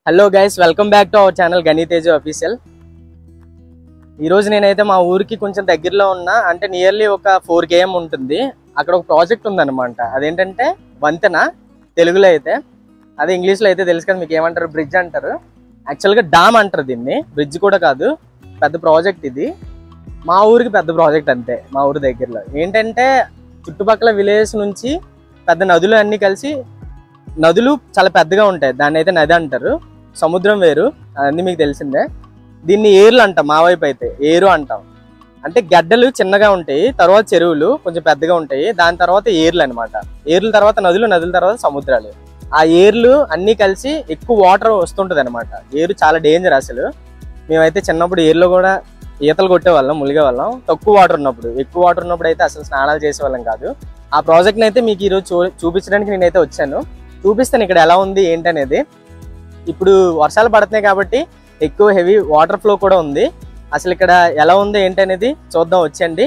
Hello guys, welcome back to our channel Ganiteju official. ఈరోజు నేనైతే మా ఊరికి కొంచెం దగ్గరలో ఉన్న అంటే నియర్లీ ఒక 4 km ఉంటుంది. అక్కడ ఒక ప్రాజెక్ట్ ఉందన్నమాట. అదేంటంటే వంతెన, తెలుగులో అయితే అదే, ఇంగ్లీష్లో అయితే తెలుసు కదా మీకు ఏమంటారు, బ్రిడ్జ్ అంటారు. యాక్చువల్గా డామ్ అంటారు దీన్ని, బ్రిడ్జ్ కూడా కాదు. పెద్ద ప్రాజెక్ట్ ఇది. మా ఊరికి పెద్ద ప్రాజెక్ట్ అంతే. మా ఊరి దగ్గరలో ఏంటంటే చుట్టుపక్కల విలేజ్ నుంచి పెద్ద నదులు అన్నీ కలిసి, నదులు చాలా పెద్దగా ఉంటాయి, దాన్ని అయితే నది అంటారు. సముద్రం వేరు, అన్నీ మీకు తెలిసిందే. దీన్ని ఏర్లు అంటాం, మా వైపు అయితే ఏరు అంటాం. అంటే గడ్డలు చిన్నగా ఉంటాయి, తర్వాత చెరువులు కొంచెం పెద్దగా ఉంటాయి, దాని తర్వాత ఏర్లు అనమాట. ఏర్ల తర్వాత నదులు, నదుల తర్వాత సముద్రాలు. ఆ ఏర్లు అన్నీ కలిసి ఎక్కువ వాటర్ వస్తుంటుంది అనమాట. ఏరు చాలా డేంజర్ అసలు. మేమైతే చిన్నప్పుడు ఏర్లో కూడా ఈతలు కొట్టేవాళ్ళం, ములిగే వాళ్ళం. తక్కువ వాటర్ ఉన్నప్పుడు. ఎక్కువ వాటర్ ఉన్నప్పుడు అయితే అసలు స్నానాలు చేసేవాళ్ళం కాదు. ఆ ప్రాజెక్ట్ని అయితే మీకు ఈరోజు చూపించడానికి నేనైతే వచ్చాను. చూపిస్తాను ఇక్కడ ఎలా ఉంది ఏంటనేది. ఇప్పుడు వర్షాలు పడుతున్నాయి కాబట్టి ఎక్కువ హెవీ వాటర్ ఫ్లో కూడా ఉంది. అసలు ఇక్కడ ఎలా ఉంది ఏంటనేది చూద్దాం, వచ్చండి.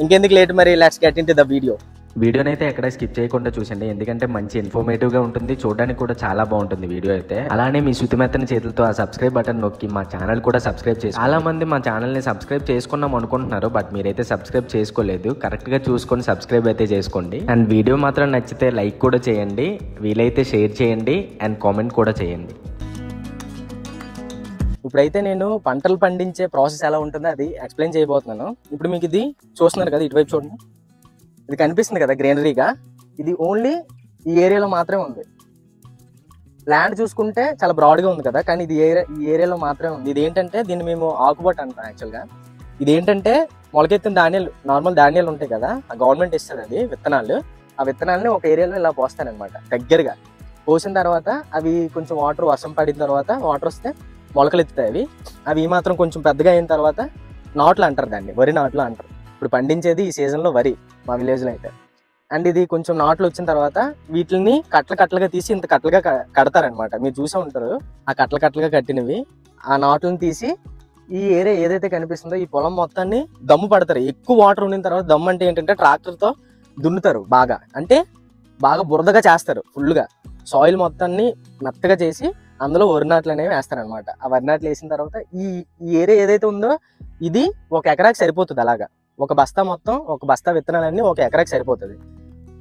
ఇంకెందుకు లేట్, మరి let's get into the video. వీడియోని అయితే ఎక్కడ స్కిప్ చేయకుండా చూసండి, ఎందుకంటే మంచి ఇన్ఫర్మేటివ్ గా ఉంటుంది, చూడడానికి కూడా చాలా బాగుంటుంది వీడియో అయితే. అలానే మీ శుతిమెత్తని చేతులతో ఆ సబ్స్క్రైబ్ బటన్ నొక్కి మా ఛానల్ కూడా సబ్స్క్రైబ్ చేసి, చాలా మంది మా ఛానల్ ని సబ్స్క్రైబ్ చేసుకున్నాం అనుకుంటున్నారు, బట్ మీరైతే సబ్స్క్రైబ్ చేసుకోలేదు. కరెక్ట్ గా చూసుకొని సబ్స్క్రైబ్ అయితే చేసుకోండి. అండ్ వీడియో మాత్రం నచ్చితే లైక్ కూడా చేయండి, వీలైతే షేర్ చేయండి, అండ్ కామెంట్ కూడా చేయండి. ఇప్పుడైతే నేను పంటలు పండించే ప్రాసెస్ ఎలా ఉంటుందో అది ఎక్స్ప్లెయిన్ చేయబోతున్నాను. ఇప్పుడు మీకు ఇది చూస్తున్నారు కదా, ఇటువైపు చూడండి, ఇది కనిపిస్తుంది కదా గ్రీనరీగా. ఇది ఓన్లీ ఈ ఏరియాలో మాత్రమే ఉంది. ల్యాండ్ చూసుకుంటే చాలా బ్రాడ్గా ఉంది కదా, కానీ ఇది ఈ ఏరియాలో మాత్రమే ఉంది. ఇది ఏంటంటే దీన్ని మేము ఆకుబట్ అంటాం యాక్చువల్గా. ఇది ఏంటంటే మొలకెత్తిన ధాన్యాలు, నార్మల్ ధాన్యాలు ఉంటాయి కదా, ఆ గవర్నమెంట్ ఇస్తుంది అది విత్తనాలు. ఆ విత్తనాలని ఒక ఏరియాలో ఇలా పోస్తారనమాట దగ్గరగా. పోసిన తర్వాత అవి కొంచెం వాటర్, వర్షం పడిన తర్వాత వాటర్ వస్తే మొలకలు ఎత్తుతాయి. అవి ఈ మాత్రం కొంచెం పెద్దగా అయిన తర్వాత నాట్లు అంటారు దాన్ని, వరి నాట్లు అంటారు. ఇప్పుడు పండించేది ఈ సీజన్లో వరి మా విలేజ్లో అయితే. అండ్ ఇది కొంచెం నాట్లు వచ్చిన తర్వాత వీటిని కట్టలుగా తీసి ఇంత కట్టలుగా కడతారనమాట. మీరు చూసే ఉంటారు ఆ కట్టలుగా కట్టినవి. ఆ నాట్లను తీసి ఈ ఏరియా ఏదైతే కనిపిస్తుందో ఈ పొలం మొత్తాన్ని దమ్ము పడతారు. ఎక్కువ వాటర్ ఉండిన తర్వాత దమ్ము అంటే ఏంటంటే ట్రాక్టర్తో దున్నుతారు బాగా, అంటే బాగా బురదగా చేస్తారు. ఫుల్గా సాయిల్ మొత్తాన్ని మెత్తగా చేసి అందులో వరి నాట్లు అనేవి వేస్తారనమాట. ఆ వరి నాట్లు వేసిన తర్వాత ఈ ఏరియా ఏదైతే ఉందో ఇది 1 ఎకరాకి సరిపోతుంది. అలాగా ఒక బస్తా విత్తనాలన్నీ 1 ఎకరాకి సరిపోతుంది.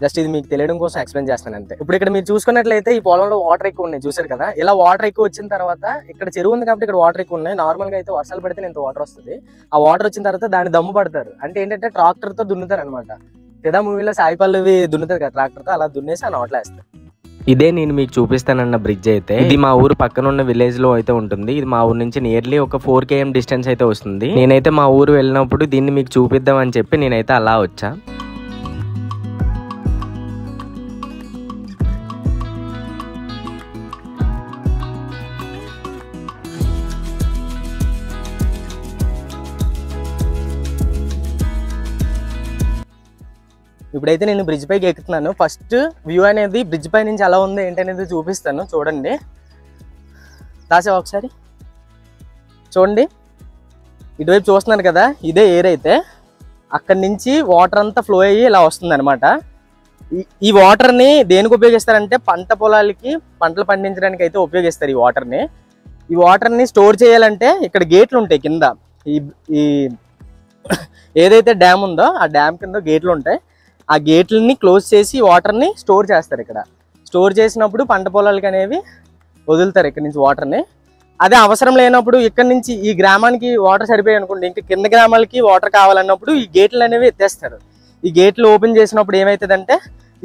జస్ట్ ఇది మీకు తెలియడం కోసం ఎక్స్ప్లెయిన్ చేస్తాను అంతే. ఇప్పుడు ఇక్కడ మీరు చూసుకున్నట్లయితే ఈ పొలంలో వాటర్ ఎక్కువ ఉన్నాయి, చూసారు కదా. ఇలా వాటర్ ఎక్కువ వచ్చిన తర్వాత ఇక్కడ చెరువు ఉంది కాబట్టి ఇక్కడ వాటర్ ఎక్కువ ఉన్నాయి. నార్మల్గా అయితే వర్షాలు పడితే ఇంత వాటర్ వస్తుంది. ఆ వాటర్ వచ్చిన తర్వాత దాన్ని దమ్ము పడతారు. అంటే ఏంటంటే ట్రాక్టర్తో దున్నుతారు అనమాట. ఫిదా మూవీలో సాయి పల్లవి దున్నుతారు కదా ట్రాక్టర్తో, అలా దున్నేసి ఆ నాట్లు వేస్తారు. ఇదే నేను మీకు చూపిస్తానన్న బ్రిడ్జ్ అయితే, ఇది మా ఊరు పక్కన ఉన్న విలేజ్ లో అయితే ఉంటుంది. ఇది మా ఊరు నుంచి నియర్లీ ఒక 4 km డిస్టెన్స్ అయితే వస్తుంది. నేనైతే మా ఊరు వెళ్ళినప్పుడు దీన్ని మీకు చూపిద్దాం అని చెప్పి నేనైతే అలా వచ్చా. ఇప్పుడైతే నేను బ్రిడ్జ్ పైకి ఎక్కుతున్నాను. ఫస్ట్ వ్యూ అనేది బ్రిడ్జ్ పై నుంచి ఎలా ఉంది ఏంటనేది చూపిస్తాను, చూడండి. దాసే ఒకసారి చూడండి, ఇటువైపు చూస్తున్నారు కదా, ఇదే ఏర్ అయితే. అక్కడి నుంచి వాటర్ అంతా ఫ్లో అయ్యి ఇలా వస్తుంది అనమాట. ఈ వాటర్ని దేనికి ఉపయోగిస్తారంటే పంట పొలాలకి, పంటలు పండించడానికి అయితే ఉపయోగిస్తారు ఈ వాటర్ని. ఈ వాటర్ని స్టోర్ చేయాలంటే ఇక్కడ గేట్లు ఉంటాయి కింద. ఈ ఏదైతే డ్యామ్ ఉందో ఆ డ్యామ్ కింద గేట్లు ఉంటాయి. ఆ గేట్లని క్లోజ్ చేసి వాటర్ని స్టోర్ చేస్తారు. ఇక్కడ స్టోర్ చేసినప్పుడు పంట పొలాలకి అనేవి వదులుతారు ఇక్కడ నుంచి వాటర్ని. అదే అవసరం లేనప్పుడు ఇక్కడ నుంచి ఈ గ్రామానికి వాటర్ సరిపోయి అనుకోండి, ఇంకా కింద గ్రామాలకి వాటర్ కావాలన్నప్పుడు ఈ గేట్లు అనేవి ఎత్తేస్తారు. ఈ గేట్లు ఓపెన్ చేసినప్పుడు ఏమవుతుందంటే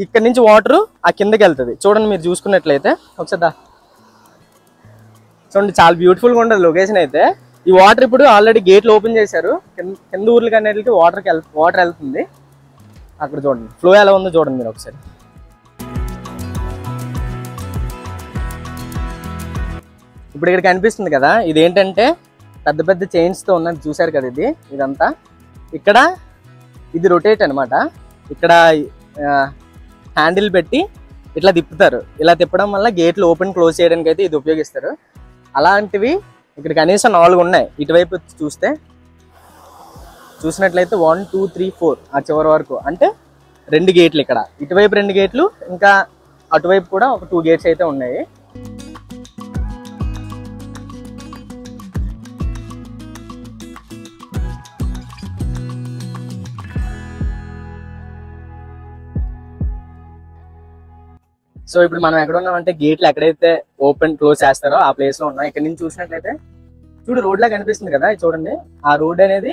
ఇక్కడ నుంచి వాటర్ ఆ కిందకి వెళ్తుంది. చూడండి మీరు చూసుకున్నట్లయితే ఒకసారి చూడండి, చాలా బ్యూటిఫుల్గా ఉంటుంది లొకేషన్ అయితే. ఈ వాటర్ ఇప్పుడు ఆల్రెడీ గేట్లు ఓపెన్ చేశారు. కింద ఊర్లకి అనేటికి వాటర్ వెళ్తుంది. అక్కడ చూడండి ఫ్లో ఎలా ఉందో చూడండి మీరు ఒకసారి. ఇప్పుడు ఇక్కడ కనిపిస్తుంది కదా, ఇదేంటంటే పెద్ద పెద్ద చైన్స్తో ఉన్నది, చూసారు కదా ఇదంతా. ఇక్కడ ఇది రొటేట్ అనమాట. ఇక్కడ హ్యాండిల్ పెట్టి ఇట్లా తిప్పుతారు. ఇలా తిప్పడం వల్ల గేట్లు ఓపెన్ క్లోజ్ చేయడానికి అయితే ఇది ఉపయోగిస్తారు. అలాంటివి ఇక్కడ కనీసం 4 ఉన్నాయి. ఇటువైపు చూసినట్లయితే 1 2 3 4 ఆ చివరి వరకు, అంటే 2 గేట్లు. ఇక్కడ ఇటువైపు 2 గేట్లు, ఇంకా అటువైపు కూడా ఒక 2 గేట్స్ అయితే ఉన్నాయి. సో ఇప్పుడు మనం ఎక్కడ ఉన్నామంటే గేట్లు ఎక్కడైతే ఓపెన్ క్లోజ్ చేస్తారో ఆ ప్లేస్ లో ఉన్నాం. ఇక్కడ నుంచి చూసినట్లయితే చూడు రోడ్ లా కనిపిస్తుంది కదా, చూడండి. ఆ రోడ్ అనేది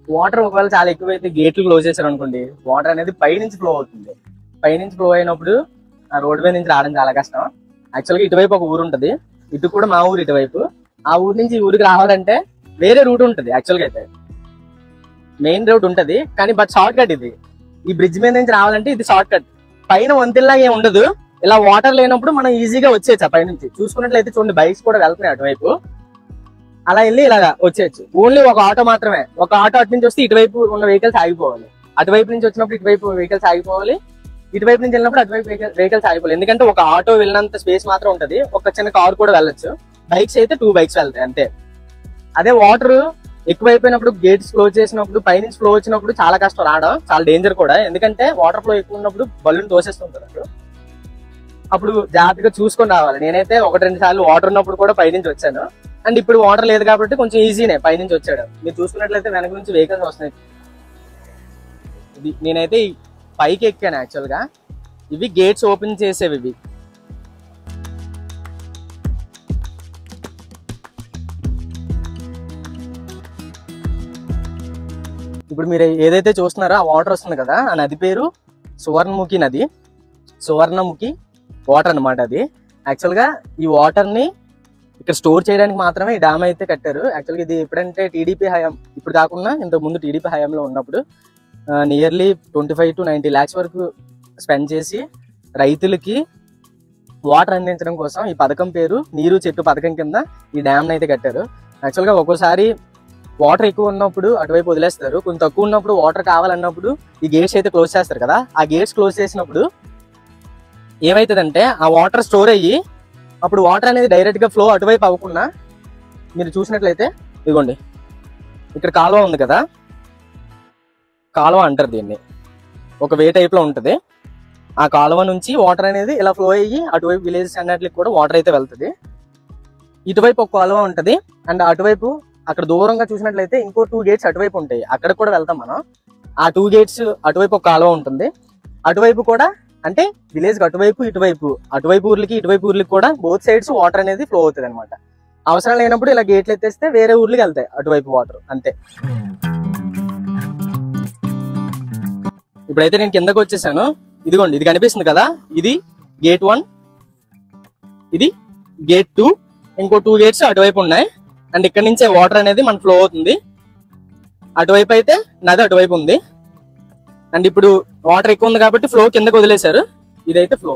వాటర్ ఒకవేళ చాలా ఎక్కువైతే గేట్లు క్లోజ్ చేశారు అనుకోండి, వాటర్ అనేది పైనుంచి ఫ్లో అవుతుంది. పైనుంచి ఫ్లో అయినప్పుడు ఆ రోడ్ మీద నుంచి రావడం చాలా కష్టం. యాక్చువల్గా ఇటువైపు ఒక ఊరు ఉంటుంది, ఇటు కూడా మా ఊరు ఇటువైపు. ఆ ఊరు నుంచి ఈ ఊరికి రావాలంటే వేరే రూట్ ఉంటుంది. యాక్చువల్గా అయితే మెయిన్ రూట్ ఉంటుంది, కానీ బట్ షార్ట్ కట్ ఇది. ఈ బ్రిడ్జ్ మీద నుంచి రావాలంటే ఇది షార్ట్ కట్. పైన వంతెల్లా ఏం ఉండదు, ఇలా వాటర్ లేనప్పుడు మనం ఈజీగా వచ్చేయచ్చు. పైనుంచి చూసుకున్నట్లయితే చూడండి, బైక్స్ కూడా వెళ్తున్నాయి అటువైపు. అలా వెళ్ళి ఇలాగా వచ్చేయచ్చు. ఓన్లీ ఒక ఆటో మాత్రమే, ఒక ఆటో అటు నుంచి వస్తే ఇటువైపు ఉన్న వెహికల్స్ ఆగిపోవాలి, అటువైపు నుంచి వచ్చినప్పుడు ఇటువైపు వెహికల్స్ ఆగిపోవాలి, ఇటువైపు నుంచి వెళ్ళినప్పుడు అటువైపు వెహికల్స్ ఆగిపోవాలి. ఎందుకంటే ఒక ఆటో వెళ్ళినంత స్పేస్ మాత్రం ఉంటది, ఒక చిన్న కార్ కూడా వెళ్ళొచ్చు. బైక్స్ అయితే 2 బైక్స్ వెళ్తాయి అంతే. అదే వాటర్ ఎక్కువైపోయినప్పుడు, గేట్స్ క్లోజ్ చేసినప్పుడు, పైనుంచి ఫ్లో వచ్చినప్పుడు చాలా కష్టం రావడం, చాలా డేంజర్ కూడా. ఎందుకంటే వాటర్ ఫ్లో ఎక్కువ ఉన్నప్పుడు బలూన్ తోసేస్తుంటారు. అప్పుడు జాగ్రత్తగా చూసుకొని రావాలి. నేనైతే 1-2 సార్లు వాటర్ ఉన్నప్పుడు కూడా పైనుంచి వచ్చాను. అండ్ ఇప్పుడు వాటర్ లేదు కాబట్టి కొంచెం ఈజీనే పైనుంచి వచ్చాడు. మీరు చూసుకున్నట్లయితే వెనక నుంచి వెహికల్స్ వస్తున్నాయి. నేనైతే పైకి ఎక్కాను యాక్చువల్ గా. ఇవి గేట్స్ ఓపెన్ చేసేవి ఇవి. ఇప్పుడు మీరు ఏదైతే చూస్తున్నారో ఆ వాటర్ వస్తుంది కదా, ఆ నది పేరు సువర్ణముఖి నది. సువర్ణముఖి వాటర్ అన్నమాట అది. యాక్చువల్ గా ఈ వాటర్ ని ఇక్కడ స్టోర్ చేయడానికి మాత్రమే ఈ డ్యామ్ అయితే కట్టారు. యాక్చువల్గా ఇది ఎప్పుడంటే టీడీపీ హయాం, ఇప్పుడు కాకుండా ఇంతకు ముందు టీడీపీ హయాంలో ఉన్నప్పుడు నియర్లీ 25 to 90 lakhs వరకు స్పెండ్ చేసి రైతులకి వాటర్ అందించడం కోసం ఈ పథకం పేరు నీరు చెట్టు పథకం కింద ఈ డ్యామ్ అయితే కట్టారు. యాక్చువల్గా ఒక్కోసారి వాటర్ ఎక్కువ ఉన్నప్పుడు అటువైపు వదిలేస్తారు, కొంచెం తక్కువ ఉన్నప్పుడు వాటర్ కావాలన్నప్పుడు ఈ గేట్స్ అయితే క్లోజ్ చేస్తారు కదా. ఆ గేట్స్ క్లోజ్ చేసినప్పుడు ఏమైతుందంటే ఆ వాటర్ స్టోర్ అయ్యి అప్పుడు వాటర్ అనేది డైరెక్ట్ గా ఫ్లో అటువైపు అవ్వకుండా, మీరు చూసినట్లయితే ఇదిగోండి ఇక్కడ కాలువ ఉంది కదా, కాలువ అంటారు దీన్ని, ఒక వే టైప్ లో ఉంటది. ఆ కాలువ నుంచి వాటర్ అనేది ఇలా ఫ్లో అయ్యి అటువైపు విలేజెస్ అన్నిటికి కూడా వాటర్ అయితే వెళ్తుంది. ఇటువైపు ఒక కాలువ ఉంటది, అండ్ అటువైపు అక్కడ దూరంగా చూసినట్లయితే ఇంకో 2 గేట్స్ అటువైపు ఉంటాయి, అక్కడ కూడా వెళ్తాం మనం. ఆ 2 గేట్స్ అటువైపు ఒక కాలువ ఉంటుంది, అటువైపు కూడా అంటే విలేజ్ అటువైపు ఇటువైపు, అటువైపు ఊర్లకి ఇటువైపు ఊర్లకి కూడా బోత్ సైడ్స్ వాటర్ అనేది ఫ్లో అవుతుంది అనమాట. అవసరం లేనప్పుడు ఇలా గేట్లు ఎత్తేస్తే వేరే ఊర్లకి వెళ్తాయి అటువైపు వాటర్, అంతే. ఇప్పుడైతే నేను కిందకు వచ్చేసాను. ఇదిగోండి ఇది కనిపిస్తుంది కదా, ఇది గేట్ 1, ఇది గేట్ 2, ఇంకో 2 గేట్స్ అటువైపు ఉన్నాయి. అండ్ ఇక్కడ నుంచే వాటర్ అనేది మన ఫ్లో అవుతుంది. అటువైపు అయితే నది అటువైపు ఉంది. అండ్ ఇప్పుడు వాటర్ ఎక్కువ ఉంది కాబట్టి ఫ్లో కిందకు వదిలేశారు. ఇదైతే ఫ్లో,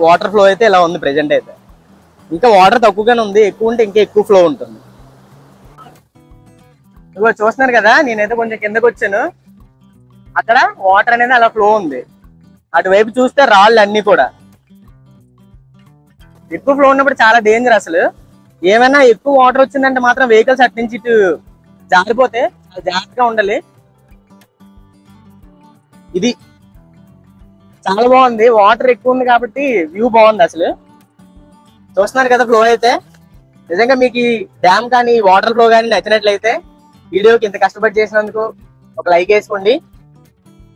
వాటర్ ఫ్లో అయితే ఇలా ఉంది ప్రెజెంట్ అయితే. ఇంకా వాటర్ తక్కువగానే ఉంది, ఎక్కువ ఉంటే ఇంకా ఎక్కువ ఫ్లో ఉంటుంది. ఇదిగో చూస్తున్నారు కదా, నేనైతే కొంచెం కిందకు వచ్చాను. అక్కడ వాటర్ అనేది అలా ఫ్లో ఉంది. అటువైపు చూస్తే రాళ్ళు అన్ని కూడా. ఎక్కువ ఫ్లో ఉన్నప్పుడు చాలా డేంజర్ అసలు. ఏమైనా ఎక్కువ వాటర్ వచ్చిందంటే మాత్రం వెహికల్స్ అటు నుంచి ఇటు జారిపోతే చాలా జాగ్రత్తగా ఉండాలి. ఇది చాలా బాగుంది, వాటర్ ఎక్కువ ఉంది కాబట్టి వ్యూ బాగుంది అసలు. చూస్తున్నారు కదా ఫ్లో అయితే. నిజంగా మీకు ఈ డ్యామ్ కానీ వాటర్ ఫ్లో కానీ నచ్చినట్లయితే వీడియోకి ఇంత కష్టపడి చేసినందుకు ఒక లైక్ వేసుకోండి.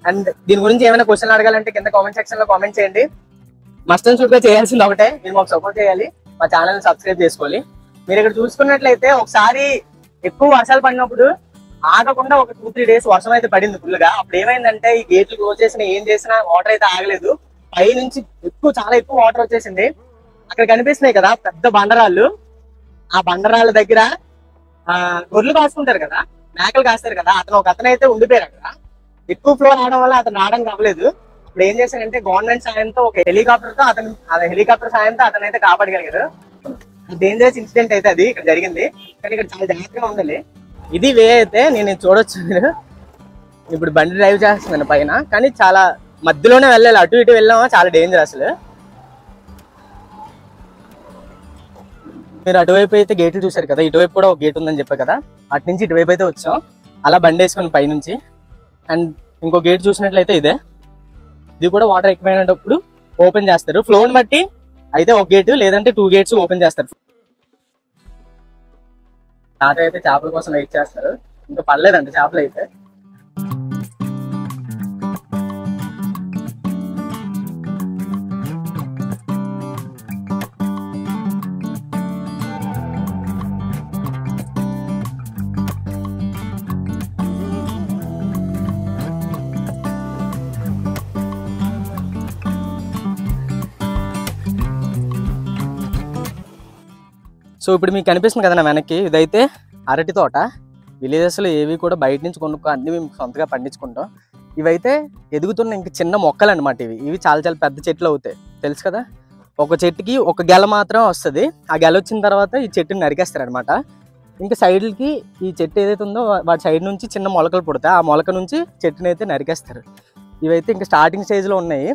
అండ్ దీని గురించి ఏమైనా క్వశ్చన్ అడగాలంటే కింద కామెంట్ సెక్షన్ లో కామెంట్ చేయండి. మస్ట్ అండ్ షుడ్ గా చేయాల్సింది ఒకటే, మీరు మాకు సపోర్ట్ చేయాలి, మా ఛానల్ సబ్స్క్రైబ్ చేసుకోవాలి. మీరు ఇక్కడ చూసుకున్నట్లయితే ఒకసారి ఎక్కువ వర్షాలు పడినప్పుడు ఆగకుండా ఒక 2-3 days వర్షం అయితే పడింది ఫుల్ గా. అప్పుడు ఏమైందంటే ఈ గేట్లు క్లోజ్ చేసినా ఏం చేసినా వాటర్ అయితే ఆగలేదు. పై నుంచి చాలా ఎక్కువ వాటర్ వచ్చేసింది. అక్కడ కనిపిస్తున్నాయి కదా పెద్ద బండరాళ్ళు, ఆ బండరాళ్ళ దగ్గర గొర్రెలు కాసుకుంటారు కదా, మేకలు కాస్తారు కదా, ఒక అతను అయితే ఉండిపోయారు అక్కడ. ఎక్కువ ఫ్లో రావడం వల్ల అతను రావడం కావలేదు. ఇప్పుడు ఏం చేశారంటే గవర్నమెంట్ సాయంతో ఒక హెలికాప్టర్ తో హెలికాప్టర్ సాయంతో అతను అయితే కాపాడగలిగారు. డేంజరస్ ఇన్సిడెంట్ అయితే అది ఇక్కడ జరిగింది, కానీ ఇక్కడ చాలా జాగ్రత్తగా ఉండాలి. ఇది వే అయితే నేను చూడొచ్చు. మీరు ఇప్పుడు బండి డ్రైవ్ చేస్తున్నాను పైన, కానీ చాలా మధ్యలోనే వెళ్ళాలి, అటు ఇటు వెళ్ళామా చాలా డేంజర్ అసలు. మీరు అటువైపు అయితే గేట్లు చూసారు కదా, ఇటువైపు కూడా ఒక గేట్ ఉందని చెప్పా కదా, అటు నుంచి ఇటువైపు అయితే వచ్చాం అలా బండి వేసుకుని పైనుంచి. అండ్ ఇంకో గేట్ చూసినట్లయితే ఇదే, ఇది కూడా వాటర్ ఎక్కువైనప్పుడు ఓపెన్ చేస్తారు. ఫ్లోని బట్టి అయితే ఒక గేటు లేదంటే 2 gates ఓపెన్ చేస్తారు. తాత అయితే చేపల కోసం వెయిట్ చేస్తారు, ఇంకా పడలేదండి చేపలు అయితే. సో ఇప్పుడు మీకు కనిపిస్తుంది కదా నా వెనక్కి, ఇదైతే అరటి తోట. విలేజెస్లో ఏవి కూడా బయట నుంచి కొనుక్కో, అన్నీ మేము సొంతగా పండించుకుంటాం. ఇవైతే ఎదుగుతున్న ఇంక చిన్న మొక్కలు అనమాట. ఇవి చాలా చాలా పెద్ద చెట్లు అవుతాయి, తెలుసు కదా. ఒక చెట్టుకి ఒక గెల మాత్రం వస్తుంది. ఆ గెల వచ్చిన తర్వాత ఈ చెట్టుని నరికేస్తారు అనమాట. ఇంకా సైడ్లకి ఈ చెట్టు ఏదైతే ఉందో వాటి సైడ్ నుంచి చిన్న మొలకలు పుడతాయి. ఆ మొలక నుంచి చెట్టుని అయితే నరికేస్తారు. ఇవైతే ఇంకా స్టార్టింగ్ స్టేజ్లో ఉన్నాయి.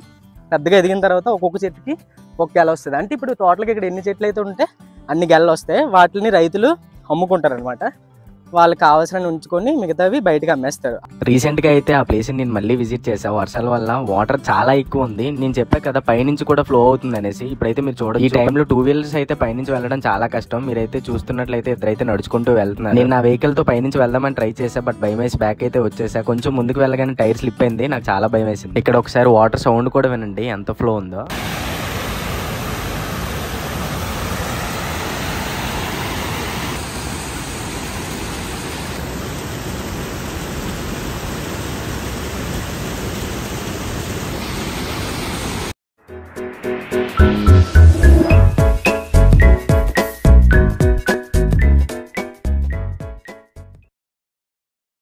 పెద్దగా ఎదిగిన తర్వాత ఒక్కొక్క చెట్టుకి ఒక గెల వస్తుంది. అంటే ఇప్పుడు టోటల్గా ఇక్కడ ఎన్ని చెట్లు అయితే ఉంటే అన్ని గెలలు వస్తాయి. వాటిని రైతులు అమ్ముకుంటారు అనమాట. వాళ్ళకి కావాల్సిన ఉంచుకొని మిగతావి బయటకు అమ్మేస్తారు. రీసెంట్ గా అయితే ఆ ప్లేస్ నేను మళ్ళీ విజిట్ చేసా. వర్షాల వల్ల వాటర్ చాలా ఎక్కువ ఉంది. నేను చెప్పా కదా పైనుంచి కూడా ఫ్లో అవుతుంది అనేసి. ఇప్పుడైతే మీరు చూడండి, ఈ టైంలో 2 వీలర్స్ అయితే పైనుంచి వెళ్ళడం చాలా కష్టం. మీరైతే చూస్తున్నట్లయితే ఇద్దరైతే నడుచుకుంటూ వెళ్తున్నారు. నేను నా వెహికల్ తో పైనుంచి వెళ్దామని ట్రై చేసా, బట్ భయం వేసి బ్యాక్ అయితే వచ్చేసా. కొంచెం ముందుకు వెళ్ళగానే టైర్ స్లిప్ అయింది, నాకు చాలా భయం వేసింది. ఇక్కడ ఒకసారి వాటర్ సౌండ్ కూడా వినండి ఎంత ఫ్లో ఉందో.